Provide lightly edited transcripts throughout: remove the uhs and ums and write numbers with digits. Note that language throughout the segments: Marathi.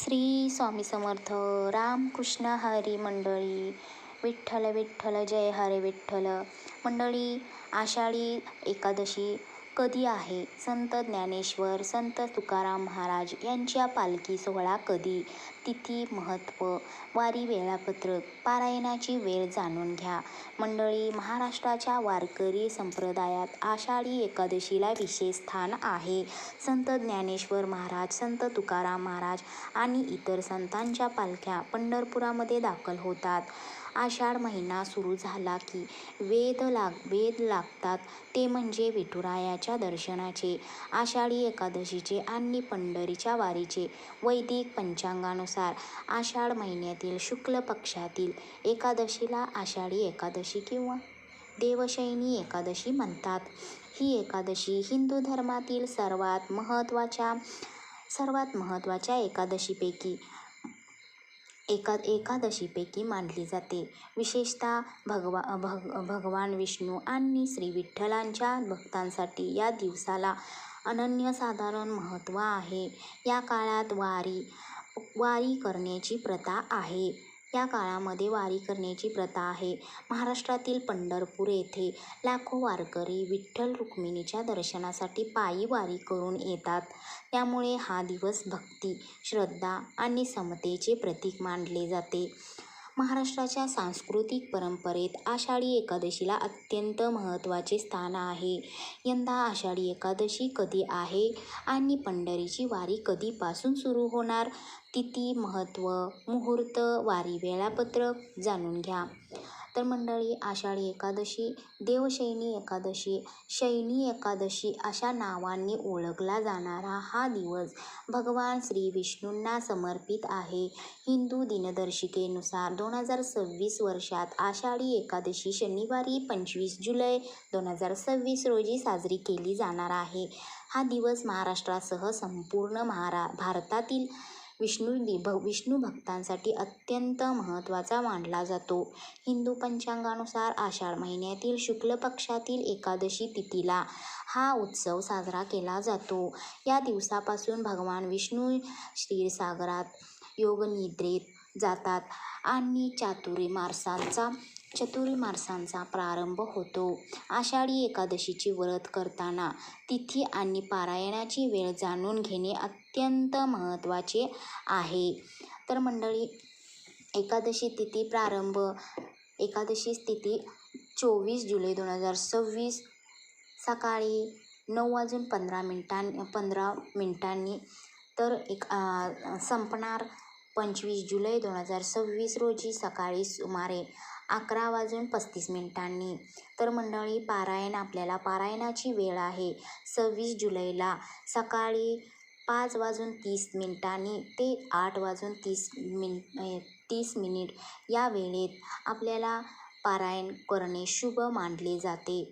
श्री स्वामी समर्थ. रामकृष्ण हरी मंडळी. विठ्ठल विठ्ठल जय हरे विठ्ठल. मंडळी, आषाढी एकादशी कधी आहे? संत ज्ञानेश्वर, संत तुकाराम महाराज यांच्या पालखी सोहळा कधी? तिथी, महत्त्व, वारी, वेळापत्रक, पारायणाची वेळ जाणून घ्या. मंडळी, महाराष्ट्राच्या वारकरी संप्रदायात आषाढी एकादशीला विशेष स्थान आहे. संत ज्ञानेश्वर महाराज, संत तुकाराम महाराज आणि इतर संतांच्या पालख्या पंढरपुरामध्ये दाखल होतात. आषाढ महिना सुरू झाला की वेध लागतात, ते म्हणजे विठुरायाच्या दर्शनाचे. आषाढी एकादशीचे आणि पंढरीच्या वारीचे. वैदिक पंचांगानुसार आषाढ महिन्यातील शुक्ल पक्षातील एकादशीला आषाढी एकादशी किंवा देवशयनी एकादशी म्हणतात. ही एकादशी हिंदू धर्मातील सर्वात महत्त्वाच्या एकादशीपैकी मानली जाते. विशेषतः भगवान विष्णू आणि श्री विठ्ठलांच्या भक्तांसाठी या दिवसाला अनन्यसाधारण महत्त्व आहे. या काळात वारी करण्याची प्रथा आहे. महाराष्ट्रातील पंढरपूर येथे लाखो वारकरी विठ्ठल रुक्मिणीच्या दर्शनासाठी पायी वारी करून येतात. त्यामुळे हा दिवस भक्ती, श्रद्धा आणि समतेचे प्रतीक मानले जाते. महाराष्ट्राच्या सांस्कृतिक परंपरेत आषाढी एकादशीला अत्यंत महत्त्वाचे स्थान आहे. यंदा आषाढी एकादशी कधी आहे आणि पंढरीची वारी कधीपासून सुरू होणार? तिथी, महत्त्व, मुहूर्त, वारी वेळापत्रक जाणून घ्या. तर मंडळी, आषाढी एकादशी, देवशयनी एकादशी, शयनी एकादशी अशा नावांनी ओळखला जाणारा हा दिवस भगवान श्री विष्णूंना समर्पित आहे. हिंदू दिनदर्शिकेनुसार 2026 वर्षात आषाढी एकादशी शनिवारी 25 जुलै 2026 रोजी साजरी केली जाणार आहे. हा दिवस महाराष्ट्रासह संपूर्ण भारतातील विष्णू भक्तांसाठी अत्यंत महत्त्वाचा मानला जातो. हिंदू पंचांगानुसार आषाढ महिन्यातील शुक्ल पक्षातील एकादशी तिथीला हा उत्सव साजरा केला जातो. या दिवसापासून भगवान विष्णू क्षीरसागरात योगनिद्रेत जातात आणि चातुर्मासांचा प्रारंभ होतो. आषाढी एकादशीचे व्रत करताना तिथी आणि पारायणाची वेळ जाणून घेणे अत्यंत महत्त्वाचे आहे. तर मंडळी, एकादशी तिथी 24 जुलै 2026 सकाळी 9:15 तर संपणार 25 जुलै 2026 रोजी सकाळी सुमारे 11:35. तर मंडळी, पारायणाची वेळ आहे 26 जुलैला सकाळी 5:30 ते 8:30. या वेळेत आपल्याला पारायण करणे शुभ मानले जाते.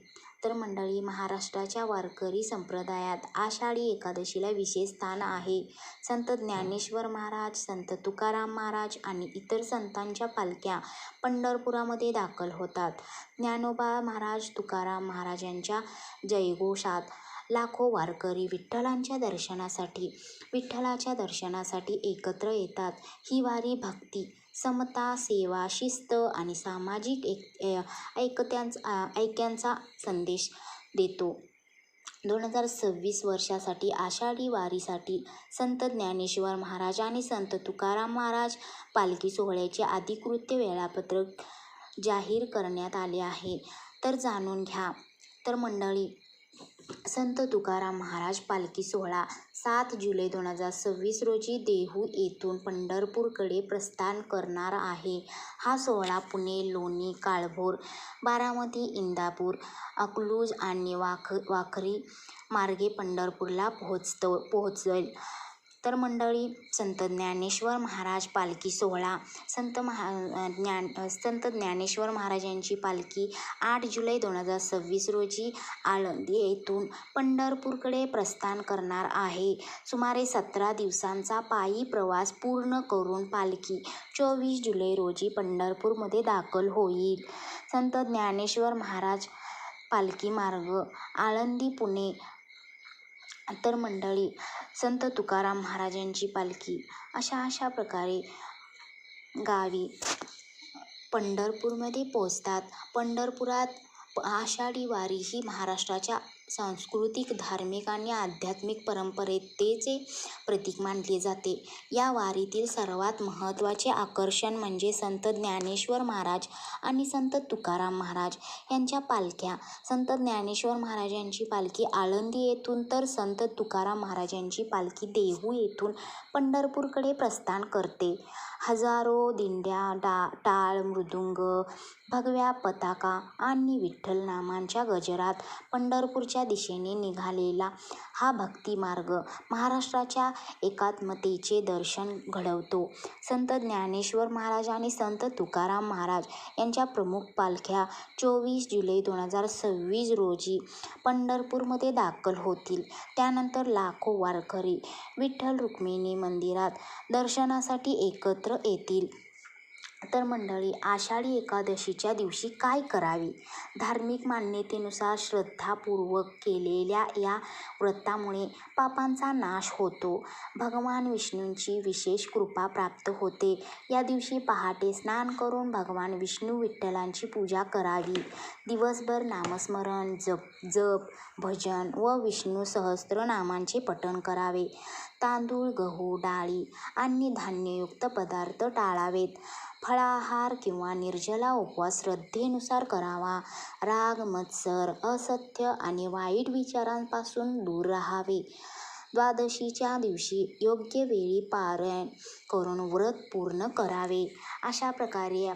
तर मंडळी, महाराष्ट्राच्या वारकरी संप्रदायात आषाढी एकादशीला विशेष स्थान आहे. संत ज्ञानेश्वर महाराज, संत तुकाराम महाराज आणि इतर संतांच्या पालख्या पंढरपुरामध्ये दाखल होतात. ज्ञानोबा महाराज, तुकाराम महाराजांच्या जयघोषात लाखो वारकरी विठ्ठलाच्या दर्शनासाठी एकत्र येतात. ही वारी भक्ती, समता, सेवा, शिस्त आणि सामाजिक ऐक्याचा संदेश देतो. 2026 वर्षासाठी आषाढी वारीसाठी संत ज्ञानेश्वर महाराज आणि संत तुकाराम महाराज पालखी सोहळ्याचे अधिकृत वेळापत्रक जाहीर करण्यात आले आहे. तर जाणून घ्या. तर मंडळी, संत तुकाराम महाराज पालखी सोहळा 7 जुलै 2026 रोजी देहू येथून पंढरपूरकडे प्रस्थान करणार आहे. हा सोहळा पुणे, लोणी, काळभोर, बारामती, इंदापूर, अकलूज आणि वाखरी मार्गे पंढरपूरला पोहोचेल. तर मंडळी, संत ज्ञानेश्वर महाराज पालखी सोहळा. संत ज्ञानेश्वर महाराजांची पालखी 8 जुलै 2026 रोजी आळंदी येथून पंढरपूरकडे प्रस्थान करणार आहे. सुमारे 17 दिवसांचा पायी प्रवास पूर्ण करून पालखी 24 जुलै रोजी पंढरपूरमध्ये दाखल होईल. संत ज्ञानेश्वर महाराज पालखी मार्ग आळंदी, पुणे, तर मंडळी, संत तुकाराम महाराजांची पालखी अशा प्रकारे गावी पंढरपूरमध्ये पोचतात. पंढरपुरात आषाढी वारी ही महाराष्ट्राच्या सांस्कृतिक, धार्मिक आणि आध्यात्मिक परंपरेचे प्रतीक मानले जाते. या वारीतील सर्वात महत्त्वाचे आकर्षण म्हणजे संत ज्ञानेश्वर महाराज आणि संत तुकाराम महाराज यांच्या पालख्या. संत ज्ञानेश्वर महाराजांची पालखी आळंदी येथून तर संत तुकाराम महाराजांची पालखी देहू येथून पंढरपूरकडे प्रस्थान करते. हजारो दिंड्या, टाळ, मृदुंग, भगव्या पताका आणि विठ्ठल नामांच्या गजरात पंढरपूरच्या दिशेने निघालेला हा भक्तिमार्ग महाराष्ट्राच्या एकात्मतेचे दर्शन घडवतो. संत ज्ञानेश्वर महाराज आणि संत तुकाराम महाराज यांच्या प्रमुख पालख्या 24 जुलै 2026 रोजी पंढरपूरमध्ये दाखल होतील. त्यानंतर लाखो वारकरी विठ्ठल रुक्मिणी मंदिरात दर्शनासाठी एकत्र येतील. तर मंडळी, आषाढी एकादशीच्या दिवशी काय करावे? धार्मिक मान्यतेनुसार श्रद्धापूर्वक केलेल्या या व्रतामुळे पापांचा नाश होतो. भगवान विष्णूंची विशेष कृपा प्राप्त होते. या दिवशी पहाटे स्नान करून भगवान विष्णू विठ्ठलांची पूजा करावी. दिवसभर नामस्मरण, जप, भजन व विष्णू सहस्त्रनामांचे पठण करावे. तांदूळ, गहू, डाळी आणि धान्ययुक्त पदार्थ टाळावेत. फळाहार किंवा निर्जला उपवास श्रद्धेनुसार करावा. राग, मत्सर, असत्य आणि वाईट विचारांपासून दूर राहावे. द्वादशीच्या दिवशी योग्य वेळी पारायण करून व्रत पूर्ण करावे. अशा प्रकारे